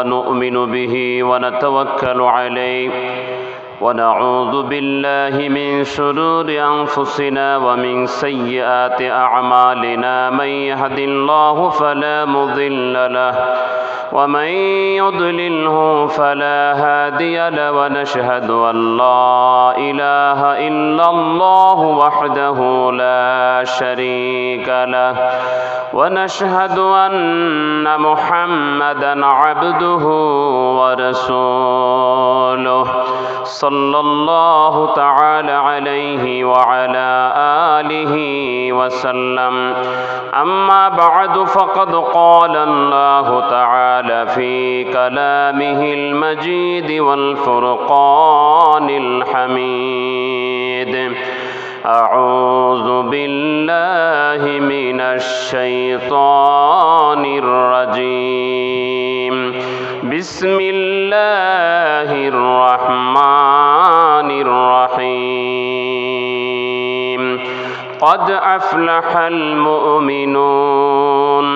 ونؤمن به ونتوكل عليه ونعوذ بالله من شرور أنفسنا ومن سيئات أعمالنا من يهد الله فلا مضل له ومن يضلله فلا هادي له ونشهد أن لا إله إلا الله وحده لا شريك له ونشهد أن محمدا عبده ورسوله صلى الله تعالى عليه وعلى آله وسلم أما بعد فقد قال الله تعالى في كلامه المجيد والفرقان الحميد أعوذ بالله من الشيطان الرجيم بسم الله الرحمن الرحيم قد أفلح المؤمنون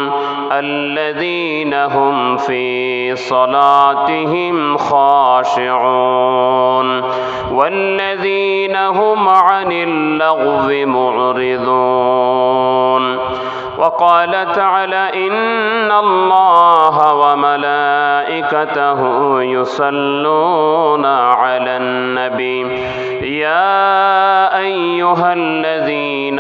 الذين هم في صلاتهم خاشعون والذين هم عن اللغو معرضون وقال تعالى إن الله وملائكته يصلون على النبي يا أيها الذين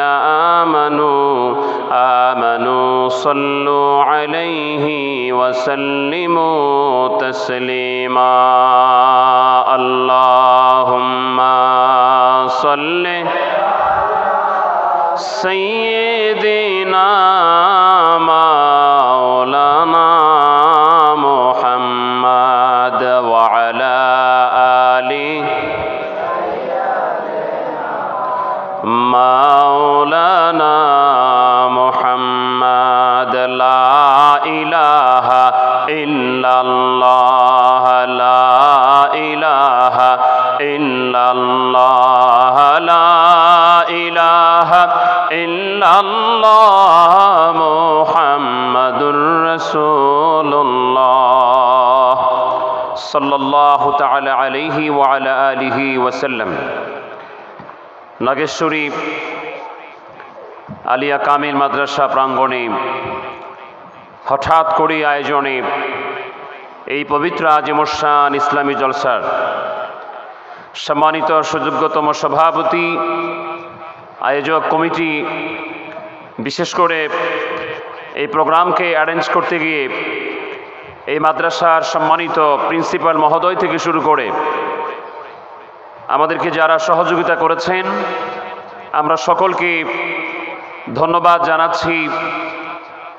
آمنوا صلوا عليه وسلموا تسليما اللهم صل سيدنا مولانا محمد وعلى آله مولانا محمد لا إله إلا الله لا إله إلا الله لا إله إلا الله محمد رسول الله صلى الله تعالى عليه وعلى آله وسلم নাগেশ্বরী আলিয়া কামিল মাদ্রাসা প্রাঙ্গণে হঠাৎ করে আয়োজনে এই পবিত্র আজিমুশান ইসলামী জলসার সম্মানিত সুযোগ্যতম সভাপতি আয়োজক কমিটি, বিশেষ করে এই প্রোগ্রামকে অ্যারেঞ্জ করতে গিয়ে এই মাদ্রাসার সম্মানিত প্রিন্সিপাল মহোদয় থেকে শুরু করে আমাদেরকে যারা সহযোগিতা করেছেন আমরা সকলকে ধন্যবাদ জানাচ্ছি।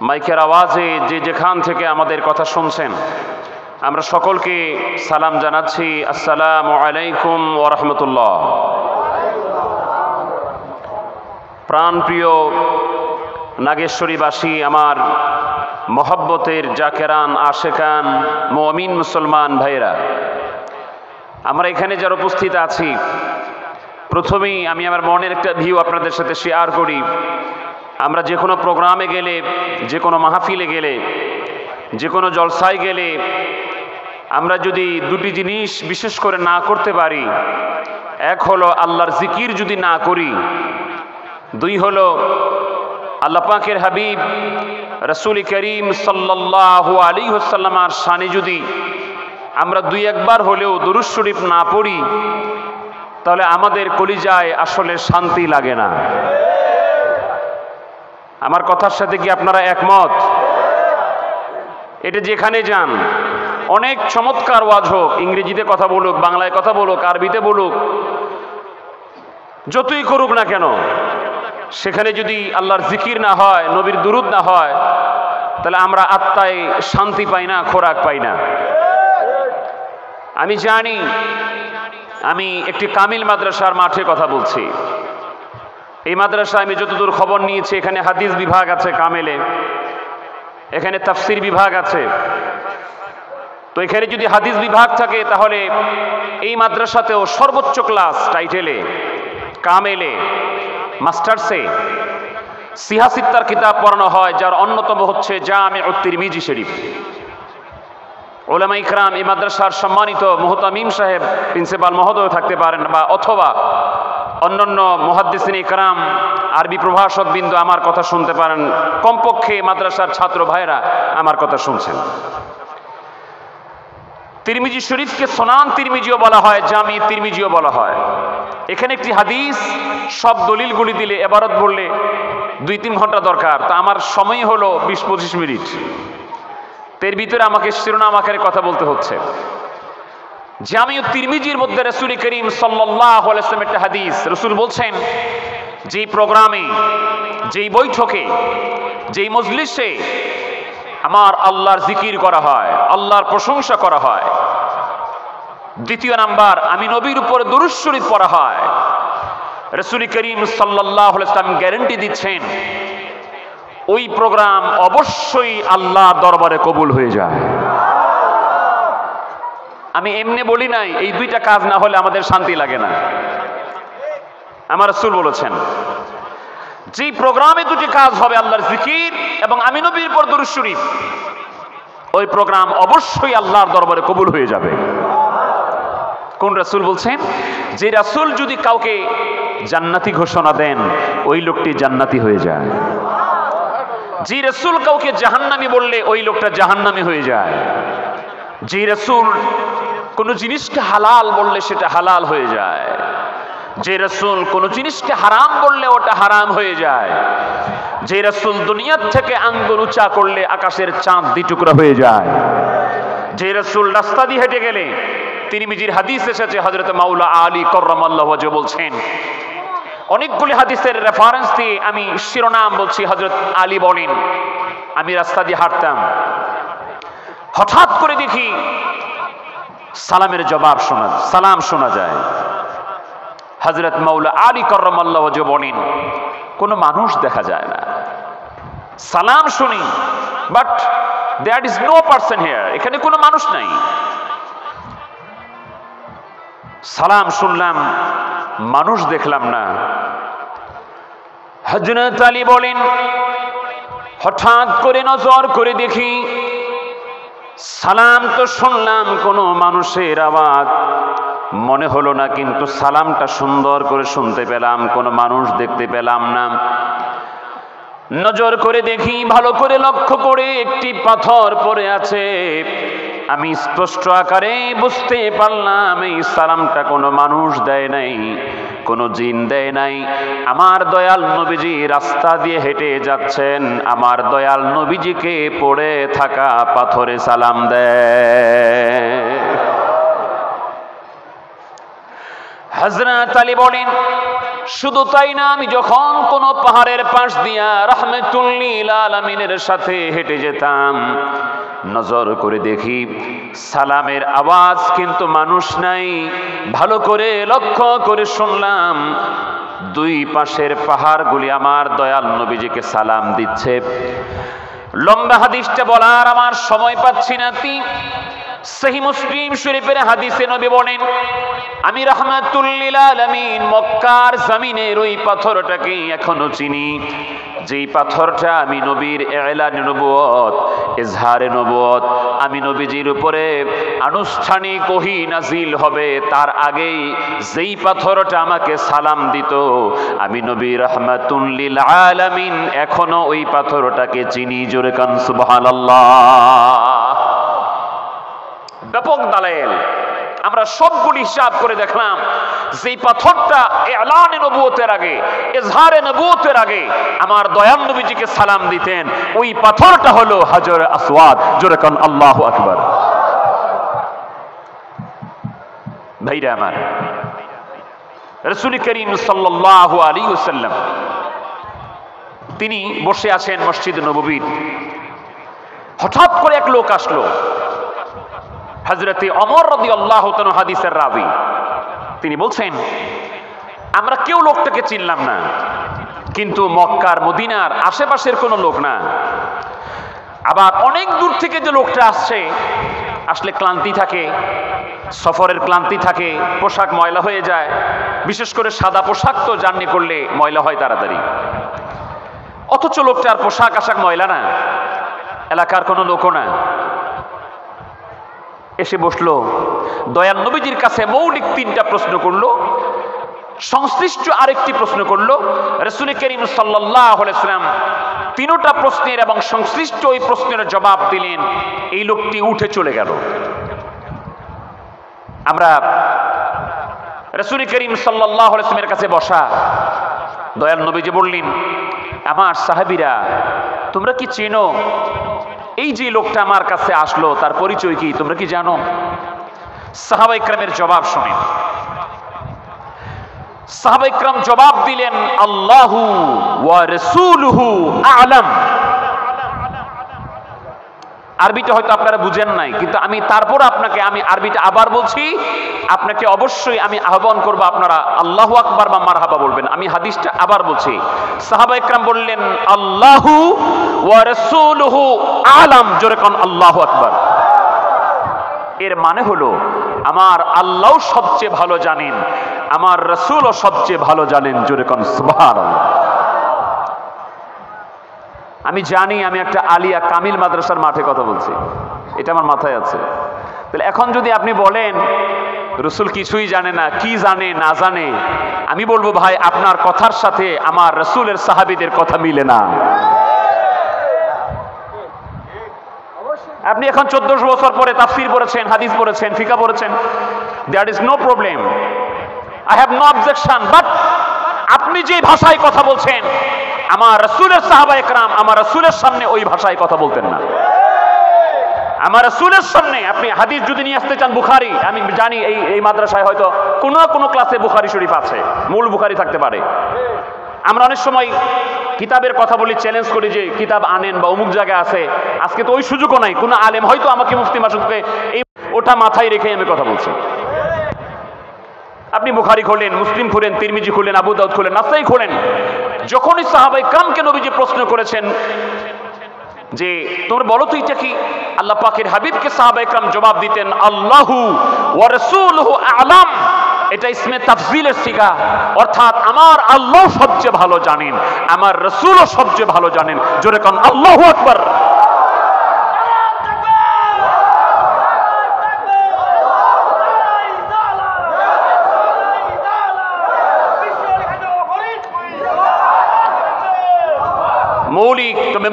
মাইকের আওয়াজে যে যেখান থেকে আমাদের কথা শুনছেন আমরা সকলকে সালাম জানাচ্ছি, আসসালামু আলাইকুম ওয়া রাহমাতুল্লাহ। প্রাণপ্রিয় নাগেশ্বরীবাসী, আমার মহব্বতের জাকেরান আশেকান মুমিন মুসলমান ভাইরা, আমরা এখানে যারা উপস্থিত আছি, প্রথমেই আমি আমার মনের একটা ভিউ আপনাদের সাথে শেয়ার করি। আমরা যে কোনো প্রোগ্রামে গেলে, যে কোনো মাহফিলে গেলে, যে কোনো জলসায় গেলে আমরা যদি দুটি জিনিস বিশেষ করে না করতে পারি, এক হলো আল্লাহর জিকির যদি না করি, দুই হলো আল্লাহ পাকের হাবিব রাসূল করিম সাল্লাল্লাহু আলাইহি ওয়াসাল্লামের শানে যদি আমরা দুই একবার হলেও দুরূদ শরীফ না পড়ি তাহলে আমাদের কলিজায় আসলে শান্তি লাগে না। আমার কথার সাথে কি আপনারা একমত? এটা যেখানে যান, অনেক চমৎকার ওয়াজ হোক, ইংরেজিতে কথা বলুক, বাংলায় কথা বলুক, আরবিতে বলুক, যতই করুক না কেন, সেখানে যদি আল্লাহর জিকির না হয়, নবীর দুরূদ না হয়, তাহলে আমরা আত্মায় শান্তি পাই না, খোরাক পাই না। আমি জানি, আমি একটি কামিল মাদ্রাসার মাঠে কথা বলছি। এই মাদ্রাসায় আমি যতদূর খবর নিয়েছি, এখানে হাদিস বিভাগ আছে কামেলে, এখানে তাফসির বিভাগ আছে। তো এখানে যদি হাদিস বিভাগ থাকে তাহলে এই মাদ্রাসাতেও সর্বোচ্চ ক্লাস টাইটেলে, কামেলে, মাস্টার্সে সিহাসিত্তার কিতাব পড়ানো হয়, যার অন্যতম হচ্ছে জামিউত তিরমিজি শরীফ। উলামা ইকরাম, এই মাদ্রাসার সম্মানিত মুহতামিম সাহেব, প্রিন্সিপাল মহোদয় থাকতে পারেন, বা অথবা অন্যান্য মুহাদ্দিসিন ইকরাম, আরবি প্রভাষক বিন্দু আমার কথা শুনতে পারেন, কমপক্ষে মাদ্রাসার ছাত্র ভাইরা আমার কথা শুনছেন। তিরমিজি শরীফকে সুনান তিরমিজিও বলা হয়, জামি তিরমিজিও বলা হয়। এখানে একটি হাদিস, সব দলিলগুলি দিলে, এবারত বললে 2-3 ঘন্টা দরকার, তা আমার সময় হলো 20-25 মিনিট। এর ভিতরে আমাকে শিরোনাম আকারে কথা বলতে হচ্ছে। জামিউ তিরমিজির মধ্যে রাসূল করিম সাল্লাল্লাহু আলাইহি ওয়াসাল্লাম একটা হাদিস, রাসূল বলছেন, যেই প্রোগ্রামে, যেই বৈঠকে, যেই মজলিসে আমার আল্লাহর জিকির করা হয়, আল্লাহর প্রশংসা করা হয়, দ্বিতীয় নাম্বার আমি নবীর উপর দুরূদ শরীফ পড়া হয়, রাসূল করিম সাল্লাল্লাহু আলাইহি ওয়াসাল্লাম গ্যারান্টি দিচ্ছেন ওই প্রোগ্রাম অবশ্যই আল্লাহর দরবারে কবুল হয়ে যায়। আমি এমনি বলি নাই, এই দুইটা কাজ না হলে আমাদের শান্তি লাগে না। আমার রাসূল বলেছেন, যে প্রোগ্রামে দুটি কাজ হবে, আল্লাহর জিকির এবং আমি নবীর উপর দুরূদ শরীফ, ওই প্রোগ্রাম অবশ্যই আল্লাহর দরবারে কবুল হয়ে যাবে। কোন রাসূল বলছেন? যে রাসূল যদি কাউকে জান্নাতি ঘোষণা দেন, ওই লোকটি জান্নাতি হয়ে যায়। যে রাসূল কাউকে জাহান্নামী বললে, ওই লোকটা জাহান্নামী হয়ে যায়। যে রাসূল কোন জিনিসকে হালাল বললে, সেটা হালাল হয়ে যায়। যে রাসূল কোন জিনিসকে হারাম বললে, ওটা হারাম হয়ে যায়। যে রাসূল দুনিয়ার থেকে আঙ্গুল উঁচা করলে, আকাশের চাঁদ 2 টুকরা হয়ে যায়। যে রাসূল রাস্তা দিয়ে হেঁটে গেলে, তিরমিজির হাদিস এসেছে, হযরত মাওলা আলী কাররামাল্লাহু ওয়াজহু বলছেন, অনেকগুলি হাদিসের রেফারেন্স দিয়ে আমি শিরোনাম বলছি। হযরত আলী বলেন, আমি রাস্তা দিয়ে হাঁটতাম, হঠাৎ করে দেখি সালামের জবাব সালাম শোনা যায়। হযরত মাওলা আলী কাররামাল্লাহু ওয়াজহু বলেন, কোনো মানুষ দেখা যায় না, সালাম শুনি, but there is no person here, এখানে কোনো মানুষ নাই। সালাম শুনলাম, মানুষ দেখলাম না। হযরত আলী বলেন, হঠাৎ করে নজর করে দেখি, সালাম তো শুনলাম, কোনো মানুষের আওয়াজ মনে হলো না, কিন্তু সালামটা সুন্দর করে শুনতে পেলাম, কোনো মানুষ দেখতে পেলাম না। নজর করে দেখি, ভালো করে লক্ষ্য করে, একটি পাথর পড়ে আছে। আমি স্পষ্ট আকারে বুঝতে পারলাম, এই সালামটা কোনো মানুষ দেয় নাই, কোনো জিন দেয় নাই। আমার দয়াল নবীজি রাস্তা দিয়ে হেঁটে যাচ্ছেন, আমার দয়াল নবীজিকে পড়ে থাকা পাথরে সালাম দেয়। হযরত আলী বলেন, শুধু তাই না, আমি যখন কোন পাহাড়ের পাশ দিয়া রাহমাতুল লিল আলামিনের সাথে হেঁটে যেতাম, নজর করে দেখি সালামের আওয়াজ কিন্তু মানুষ নাই। ভালো করে লক্ষ্য করে শুনলাম, 2 পাশের পাহাড়গুলি আমার দয়াল নবীজিকে সালাম দিচ্ছে। লম্বা হাদিসটা বলার আমার সময় পাচ্ছি না। সহিহ মুসলিম শরীফের হাদিসে নবী বলেন, আমি রাহমাতুল লিল আলামিন মক্কার জমিনের ওই পাথরটাকে এখনো চিনি, যেই পাথরটা আমি নবীর ইলানে নবুয়ত, ইজহারে নবুয়ত, আমি নবীজির উপরে আনুষ্ঠানিক ওহী নাজিল হবে তার আগেই যেই পাথরটা আমাকে সালাম দিত, আমি নবী রাহমাতুল লিল আলামিন এখনো ওই পাথরটাকে চিনি। জোরে কান সুবহানাল্লাহ। ব্যাপক দালাইল। আমরা সবগুলি হিসাব করে দেখলাম, যেই পাথরটা ইলানে নবুয়তের আগে, ইজহারে নবুয়তের আগে আমার দয়াল নবীজিকে সালাম দিতেন, ওই পাথরটা হলো হাজর আসওয়াদ। জোরে কান আল্লাহু আকবার। ভাইরা আমার, রাসূল করিম সাল্লাল্লাহু আলাইহি ওয়াসাল্লাম তিনি বসে আছেন মসজিদ নববীর। হঠাৎ করে এক লোক আসলো, হযরতে ওমর রাদিয়াল্লাহু তাআলা হাদিসের রাবী। তিনি বলছেন, আমরা কেউ লোকটাকে চিনলাম না, কিন্তু মক্কার মদিনার আশেপাশের কোনো লোক না। আবার অনেক দূর থেকে যে লোকটা আসছে, আসলে ক্লান্তি থাকে, সফরের ক্লান্তি থাকে, পোশাক ময়লা হয়ে যায়। বিশেষ করে সাদা পোশাক তো জার্নি করলে ময়লা হয় তাড়াতাড়ি। অথচ লোকটার পোশাক আশাক ময়লা না, এলাকার কোনো লোকও না। এসে বসলো, দয়াল নবীজির কাছে মৌলিক 3টা প্রশ্ন করলো, সংশ্লিষ্ট আরেকটি প্রশ্ন করলো। রাসূল করিম সাল্লাল্লাহু আলাইহি ওয়াসাল্লাম 3টা প্রশ্নের এবং সংশ্লিষ্ট ওই প্রশ্নের জবাব দিলেন। এই লোকটি উঠে চলে গেল। আমরা রাসূল করিম সাল্লাল্লাহু আলাইহি ওয়াসাল্লামের কাছে বসা, দয়াল নবীজি বললেন, আমার সাহাবীরা, তোমরা কি চেনো এই যে লোকটা আমার কাছে আসলো তার পরিচয় কি, তোমরা কি জানো? সাহাবায়ে কেরামের জবাব শুনেন। সাহাবায়ে কেরাম জবাব দিলেন, আল্লাহু ওয়া রাসূলুহু আ'লাম। আরবিটা হয়তো আপনারা বুঝেন নাই, কিন্তু আমি তারপর আপনাকে আমি আরবিটা আবার বলছি, আপনাকে অবশ্যই আমি আহ্বান করব আপনারা আল্লাহু আকবার বা মারহাবা বলবেন। আমি হাদিসটা আবার বলছি। সাহাবায়ে কেরাম বললেন, আল্লাহু ওয়া রাসূলুহু আ'লাম। জোরে কোন আল্লাহু আকবার। এর মানে হলো আমার আল্লাহ সবচেয়ে ভালো জানেন, আমার রাসূলও সবচেয়ে ভালো জানেন। জোরে কোন সুবহানাল্লাহ। আমি জানি আমি একটা আলিয়া কামিল মাদ্রাসার মাঠে কথা বলছি, এটা আমার মাথায় আছে। তাহলে এখন যদি আপনি বলেন রাসূল কিছুই জানে না, কি জানে না জানে, আমি বলবো ভাই আপনার কথার সাথে আমার রাসূলের সাহাবীদের কথা মিলে না। আপনি এখন 1400 বছর পরে তাফসীর পড়েছেন, হাদিস পড়েছেন, ফিকহ পড়েছেন, that is no problem, I have no objection. But আপনি যে ভাষায় কথা বলছেন, আমার রাসূলের সাহাবায়ে কেরাম আমার রাসূলের সামনে ওই ভাষায় কথা বলতেন না। আমার রাসূলের সামনে আপনি হাদিস যদি নিয়ে আসতে চান, বুখারী, আমি জানি এই মাদ্রাসায় হয়তো কোনো ক্লাসে বুখারী শরীফ আছে, মূল বুখারী থাকতে পারে। আমরা অনেক সময় কিতাবের কথা বলি, চ্যালেঞ্জ করি যে কিতাব আনেন বা অমুক জায়গায় আছে। আজকে তো ওই সুযোগও নাই, কোনো আলেম হয়তো আমাকে মুফতি মাসুদকে ওটা মাথায় রেখে আমি কথা বলছি। আপনি বুখারী খোলেন, মুসলিম খোলেন, তিরমিজি খোলেন, আবু দাউদ খোলেন, নাসাই খোলেন, যখনই সাহাবায়ে কেরামকে নবীজি প্রশ্ন করেছেন যে তোমরা বলো তো এটা কি, আল্লাহ পাকের হাবিবকে সাহাবায়ে কেরাম জবাব দিতেন, আল্লাহু ওয়া রাসূলুহু আ'লাম। এটা ইসমে তাফজিলের সিগা, অর্থাৎ আমার আল্লাহ সবচেয়ে ভালো জানেন, আমার রাসূলও সবচেয়ে ভালো জানেন। জোরে কোন আল্লাহু আকবার।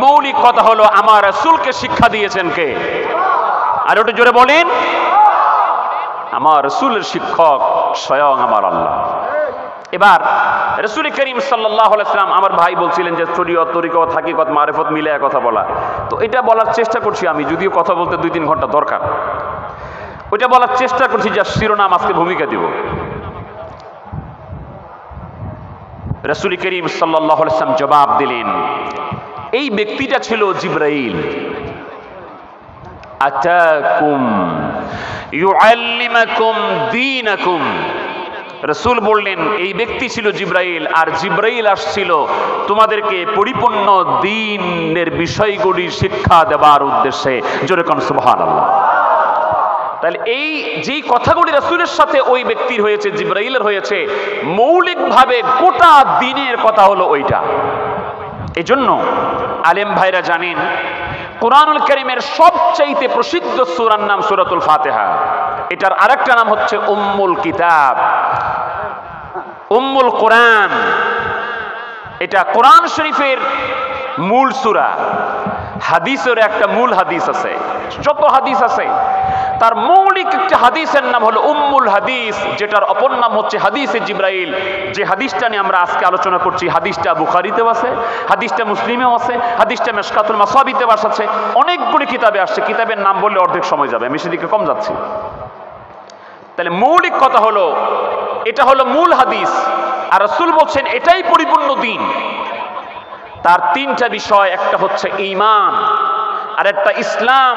মৌলিক কথা হলো আমার রাসূলকে শিক্ষা দিয়েছেন কে? আর ওটা জোরে বলেন, আমার রাসূলের শিক্ষক স্বয়ং আমার আল্লাহ। এবার রাসূল করিম সাল্লাল্লাহু আলাইহি ওয়াসাল্লাম, আমার ভাই বলছিলেন যে শরীয়ত, তরিকত, হাকিকত, মারিফত মিলায়া কথা বলা, তো এটা বলার চেষ্টা করছি আমি, যদিও কথা বলতে 2-3 ঘন্টা দরকার। ওইটা বলার চেষ্টা করছি যা শিরোনাম আজকে ভূমিকা দিব। রাসূল করিম সাল্লাল্লাহু আলাইহি ওয়াসাল্লাম জবাব দিলেন, এই ব্যক্তিটা ছিল জিবরাইল। আতাকুম ইউআল্লিমুকুম দীনাকুম। রাসূল বললেন এই ব্যক্তি ছিল জিবরাইল, আর জিবরাইল আসছিল তোমাদেরকে পরিপূর্ণ দ্বীনের বিষয়গুলি শিক্ষা দেওয়ার উদ্দেশ্যে। জোরে কোন সুবহানাল্লাহ। তাহলে এই যেই কথাগুলি রাসূলের সাথে ওই ব্যক্তির হয়েছে, জিবরাইলের হয়েছে, মৌলিকভাবে গোটা দ্বীনের কথা হলো ওইটা। এজন্য আলেম ভাইরা জানেন কুরআনুল কারীমের সবচাইতে প্রসিদ্ধ সূরার নাম সূরাতুল ফাতিহা। এটার আরেকটা নাম হচ্ছে উম্মুল কিতাব, উম্মুল কোরআন। এটা কোরআন শরীফের মূল সূরা। হাদিসের একটা মূল হাদিস আছে, যত হাদিস আছে তার মৌলিক একটা হাদিসের নাম হলো উম্মুল হাদিস, যেটার অপর নাম হচ্ছে হাদিসে জিবরাইল। যে হাদিসটা নিয়ে আমরা আজকে আলোচনা করছি, হাদিসটা বুখারীতেও আছে, হাদিসটা মুসলিমেও আছে, হাদিসটা মিশকাতুল মাসাবিতেও আছে, অনেকগুলি কিতাবে আসছে। কিতাবের নাম বললে অর্ধেক সময় যাবে, আমি সেদিকে কম যাচ্ছি। তাহলে মৌলিক কথা হলো এটা হলো মূল হাদিস, আর রাসূল বলছেন এটাই পরিপূর্ণ দ্বীন। তার 3টা বিষয়, একটা হচ্ছে ঈমান, আর একটা ইসলাম,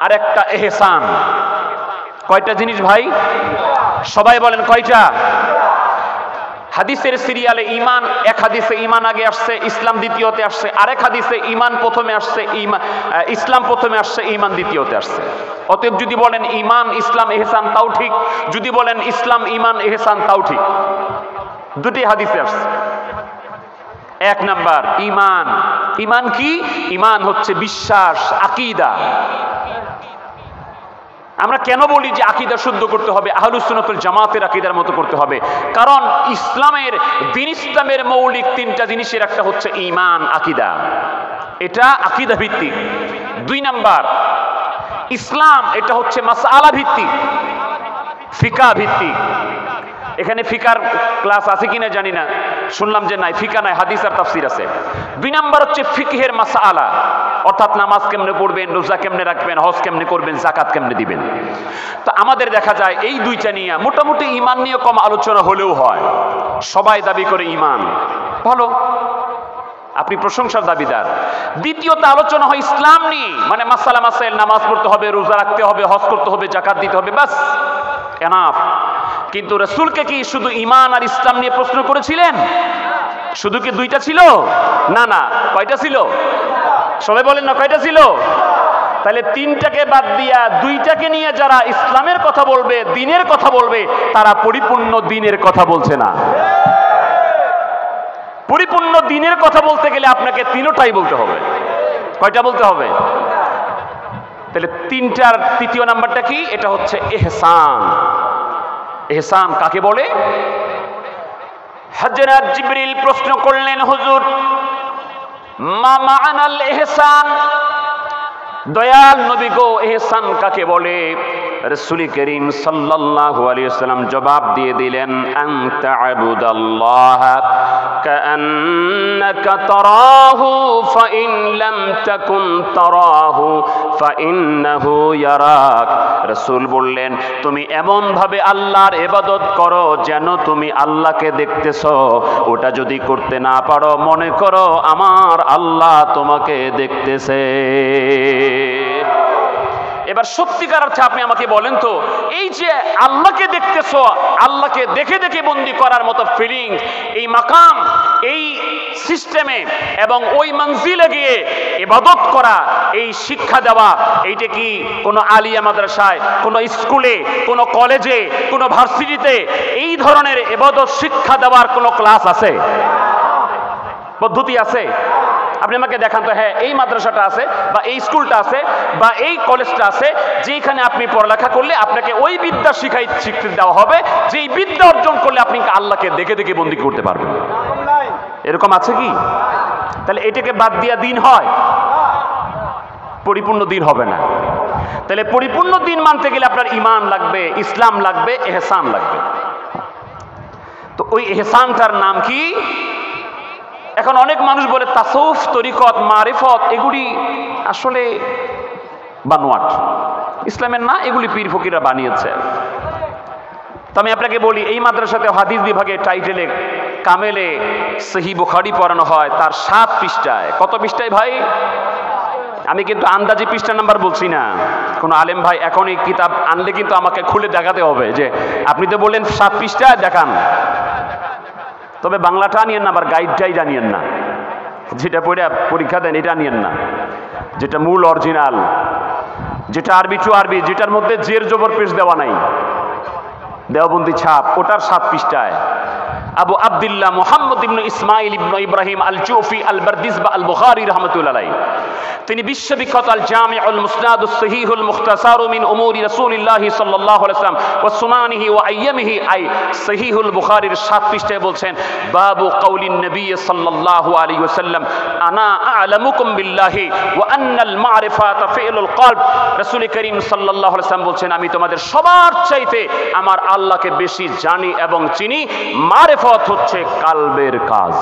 আর একটা ইহসান। কয়টা জিনিস ভাই? সবাই বলেন কয়টা? হাদিসের সিরিয়ালে ঈমান, এক হাদিসে ঈমান আগে আসছে, ইসলাম দ্বিতীয়তে আসছে, আরেক হাদিসে ঈমান প্রথমে আসছে, ইসলাম প্রথমে আসছে, ঈমান দ্বিতীয়তে আসছে। অতএব যদি বলেন ঈমান, ইসলাম, ইহসান, তাও ঠিক। যদি বলেন ইসলাম, ঈমান, ইহসান, তাও ঠিক। দুটি হাদিসে আসছে। 1 নাম্বার ঈমান। ঈমান কি? ঈমান হচ্ছে বিশ্বাস, আকীদা। আমরা কেন বলি যে আকীদা শুদ্ধ করতে হবে, আহলুস সুন্নাত ওয়াল জামাতের আকীদার মতো করতে হবে? কারণ ইসলামের মৌলিক তিনটা জিনিসের একটা হচ্ছে ঈমান, আকীদা। এটা আকীদা ভিত্তিক। 2 নাম্বার, ইসলাম এটা হচ্ছে মাসআলা ভিত্তিক, ফিকাহ ভিত্তিক। এখানে ফিকার ক্লাস আছে কিনা জানি না, শুনলাম যে নাই, ফিকা নাই, হাদিস আর তাফসীর আছে। 2 নাম্বার হচ্ছে ফিকহের মাসআলা, অর্থাৎ নামাজ কেমনে পড়বেন, রোজা কেমনে রাখবেন, হজ কেমনে করবেন, যাকাত কেমনে দিবেন। তো আমাদের দেখা যায় এই দুইটা নিয়ে মোটামুটি ঈমান নিয়ে কম আলোচনা হলেও হয়। সবাই দাবি করে ঈমান, ভালো, আপনি প্রশংসার দাবিদার। দ্বিতীয়ত আলোচনা হয় ইসলাম নিয়ে, মানে মাসালা মাসাইল, নামাজ পড়তে হবে, রোজা রাখতে হবে, হজ করতে হবে, যাকাত দিতে হবে, বাস, এনাফ। কিন্তু রাসূলকে কি শুধু ঈমান আর ইসলাম নিয়ে প্রশ্ন করেছিলেন? শুধু কি 2টা ছিল? না না, কয়টা ছিল? সবাই বলেন না, কয়টা ছিল? তাহলে 3টাকে বাদ দিয়া 2টাকে নিয়ে যারা ইসলামের কথা বলবে, দ্বীনের কথা বলবে, তারা পরিপূর্ণ দ্বীনের কথা বলছে না। পরিপূর্ণ দ্বীনের কথা বলতে গেলে আপনাকে 3টাই বলতে হবে। কয়টা বলতে হবে? তাহলে 3টার 3য় নাম্বারটা কি? এটা হচ্ছে ইহসান। ইহসান কাকে বলে? হযরত জিবরিল প্রশ্ন করলেন, হুজুর মা মা'নাল ইহসান, দয়াল নবী গো, ইহসান কাকে বলে? রাসূল করিম সাল্লাল্লাহু আলাইহি ওয়াসাল্লাম জবাব দিয়ে দিলেন, আন তা'বুদাল্লাহা কাআন্নাকা তারাহু ফাইন লাম তাকুন তারাহু ফাইন্নাহু ইয়ারাক। রাসূল বললেন, তুমি এমন ভাবে আল্লাহর ইবাদত করো যেন তুমি আল্লাহকে দেখতেছো। ওটা যদি করতে না পারো, মনে করো আমার আল্লাহ তোমাকে দেখতেছে। এবার সত্যিকার অর্থে আপনি আমাকে বলেন তো, এই যে আল্লাহকে দেখতেছো, আল্লাহকে দেখে দেখে বন্দি করার মতো ফিলিং, এই মাকাম, এই সিস্টেমে এবং ওই মঞ্জিলে গিয়ে ইবাদত করা, এই শিক্ষা দেওয়া, এইটা কি কোনো আলিয়া মাদ্রাসায়, কোনো স্কুলে, কোনো কলেজে, কোনো ভার্সিটিতে এই ধরনের ইবাদত শিক্ষা দেওয়ার কোনো ক্লাস আছে? পদ্ধতি আছে? আপনি আমাকে দেখান তো, হ্যাঁ এই মাদ্রাসাটা আছে, বা এই স্কুলটা আছে, বা এই কলেজটা আছে, যেখানে আপনি পড়ালেখা করলে আপনাকে ওই বিদ্যা শিক্ষা দেওয়া হবে, যেই বিদ্যা অর্জন করলে আপনি আল্লাহকে দেখে দেখে বন্দী করতে পারবেন। এরকম আছে কি? তাহলে এটাকে বাদ দিয়া দিন হয়? পরিপূর্ণ দিন হবে না। তাহলে পরিপূর্ণ দিন মানতে গেলে আপনার ঈমান লাগবে, ইসলাম লাগবে, ইহসান লাগবে। তো ওই ইহসানটার নাম কি? এখন অনেক মানুষ বলে তাসাউফ, তরিকত, মারিফত, এগুলি আসলে বানোয়াট, ইসলামের না, এগুলি পীর ফকিররা বানিয়েছে। তো আমি আপনাকে বলি, এই মাদ্রাসাতে হাদিস বিভাগে টাইটেলে কামেলে সহিহ বুখারী পড়ানো হয়, তার 7 পৃষ্ঠায়। কত পৃষ্ঠায় ভাই? আমি কিন্তু আন্দাজি পৃষ্ঠা নাম্বার বলছি না। কোন আলেম ভাই এখন এই কিতাব আনলে কিন্তু আমাকে খুলে দেখাতে হবে যে আপনি তো বললেন 7 পৃষ্ঠায়, দেখান। তবে বাংলাটা আনিয়েন না, আবার গাইডটাই জানিয়েন না, যেটা পড়ে পরীক্ষা দেন এটা আনিয়েন না, যেটা মূল অরিজিনাল, যেটা আরবি টু আরবি, যেটার মধ্যে জের জবর পেশ দেওয়া নাই, দেওবন্দি ছাপ, ওটার 7 পৃষ্ঠায়। আবু আব্দুল্লাহ মুহাম্মদ ইবনে ইসমাইল ইবনে ইব্রাহিম আল জুফি আল বারদিসবা আল বুখারী রাহমাতুল্লাহ আলাইহি, তিনি বিশ্ববিখ্যাত আল জামিউল মুসনাদুস সহিহুল মুখতাসার মিন উমুরি রাসূলিল্লাহ সাল্লাল্লাহু আলাইহি ওয়াসাল্লাম ওয়া সুনানিহি ওয়া আইয়ামিহি, আই সহিহুল বুখারীর 7 পৃষ্ঠায় বলছেন, বাবু কাউলিন নবী সাল্লাল্লাহু আলাইহি ওয়াসাল্লাম আনা আ'লামুকুম বিল্লাহি ওয়া আন্নাল মারিফাতা ফি'লুল কলব। রাসূল করিম সাল্লাল্লাহু আলাইহি ওয়াসাল্লাম বলছেন, আমি তোমাদের সবার চাইতে আমার আল্লাহকে বেশি জানি এবং চিনি, মারিফত হচ্ছে কালবের কাজ।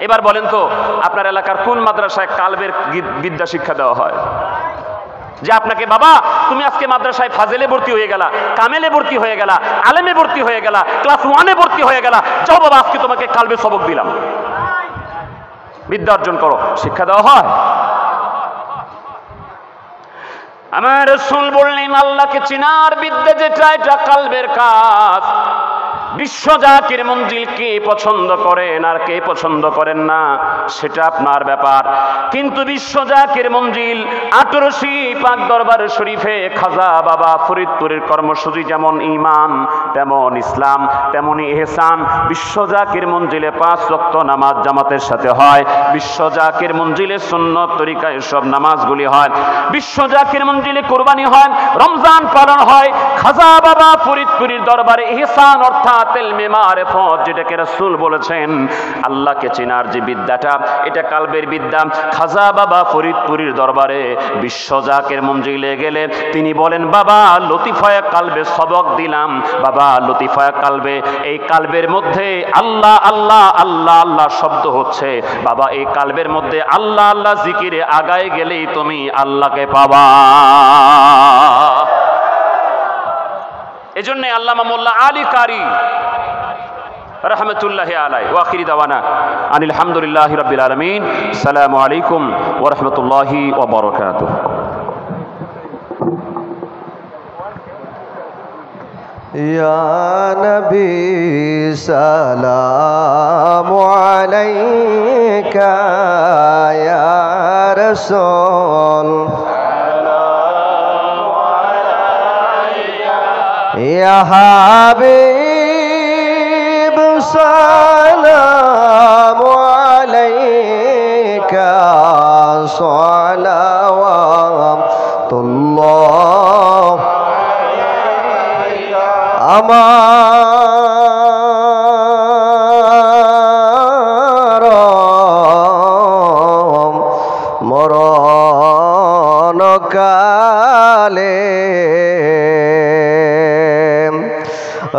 এবার বলেন তো, আপনার এলাকার কোন মাদ্রাসায় কালবের বিদ্যা শিক্ষা দেওয়া হয়? যে আপনাকে, বাবা তুমি আজকে মাদ্রাসায় ফাজেলে ভর্তি হয়ে গেলা, কামেলে ভর্তি হয়ে গেলা, আলেমে ভর্তি হয়ে গেলা, ক্লাস 1-এ ভর্তি হয়ে গেলা, যাও বাবা আজকে তোমাকে কালবের সবক দিলাম, বিদ্যা অর্জন করো, শিক্ষা দেওয়া হয়? আমার রাসূল বললেন, আল্লাহকে চিনার বিদ্যা যেটা, এটা কালবের কাজ। বিশ্ব জাকির মঞ্জিল কে পছন্দ করেন আর কে পছন্দ করেন না সেটা আপনার ব্যাপার, কিন্তু বিশ্ব জাকির মঞ্জিল 18 পাক দরবার শরীফে খাজা বাবা ফরিদপুরের কর্মসূচি যেমন ঈমান তেমন ইসলাম তেমনি ইহসান। বিশ্ব জাকির মঞ্জিলে 5 ওয়াক্ত নামাজ জামাতের সাথে হয়, বিশ্ব জাকির মঞ্জিলে সুন্নত তরিকায় সব নামাজগুলি হয়, বিশ্ব জাকির মঞ্জিলে কুরবানি হয়, রমজান পালন হয়। খাজা বাবা ফরিদপুরের দরবারে ইহসান অর্থাৎ ইলমে মারিফত, যেটাকে রাসূল বলেছেন আল্লাহকে চেনার যে বিদ্যাটা, এটা কালবের বিদ্যা। খাজা বাবা ফরিদপুরের দরবারে বিশ্ব জাকির মঞ্জিলে গেলে তিনি বলেন, বাবা লতিফায়ে কালবে সবক দিলাম, বাবা লতিফায়ে কালবে, এই কালবের মধ্যে আল্লাহ আল্লাহ আল্লাহ আল্লাহ শব্দ হচ্ছে, বাবা এই কালবের মধ্যে আল্লাহ আল্লাহ জিকিরে আগায় গেলেই তুমি আল্লাহকে পাবা। এজন্য আল্লামা মোল্লা আলী কারি রহমতুল্লাহি আলাইহি ওয়া আখিরি দাওয়ানা আনিল হামদুলিল্লাহি রাব্বিল আলামিন। আসসালামু আলাইকুম ওয়া রাহমাতুল্লাহি ওয়া বারাকাতুহু। ইয়া নবী সালামু আলাইকা, ইয়া রাসূল ইয়া হাবিব সালামু আলাইকা, সালাওয়াতুল্লাহ আমার মরণ কালে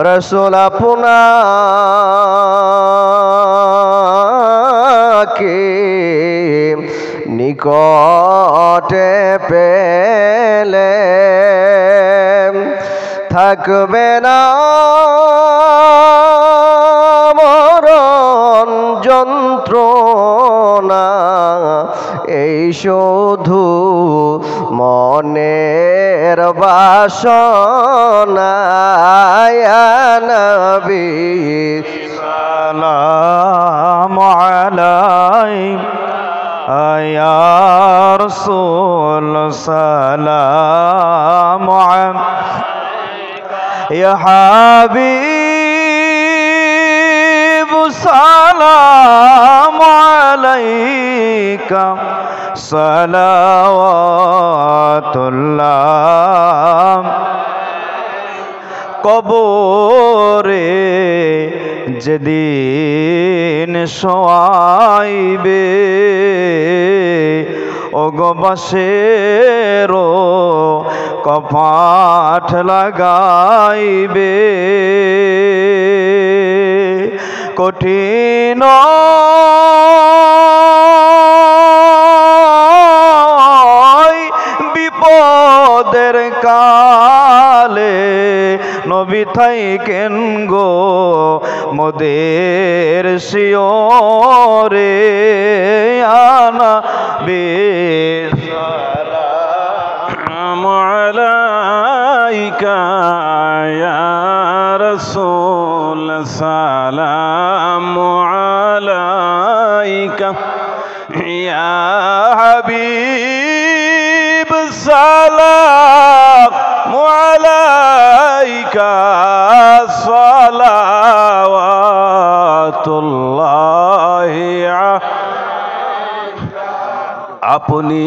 রাসূল আপনাকে নিকটে পেলে থাকবে না মরণ যন্ত্রণা, এই শুধু মনের বাসনা। ইয়া নবী সালামু আলাইকা, ইয়া রাসূল সালামু আলাইকা, ইয়া হাবিব সালামু আলাইকা, সালাওয়াতুল্লাহ। কবরে যেদিন শোয়াইবে, ওগো বাঁশেরও কপাট লাগাইবে, কঠিন বিপদের কালে নবী থাইকেন গো মোদের শিওরে। আনা বিসালামু আলাইকা, ইয়া রাসূল সালামু আলাইকা, ইয়া হাবিব সালামু আলাইকা, সালাওয়াতুল্লাহি আপনি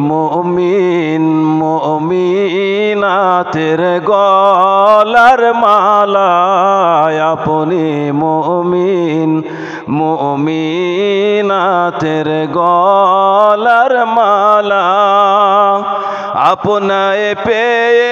মুমিন মুমিনাতের গলার মালা, আপনি মুমিন মুমিনাতের গলার মালা, আপনায় পেয়ে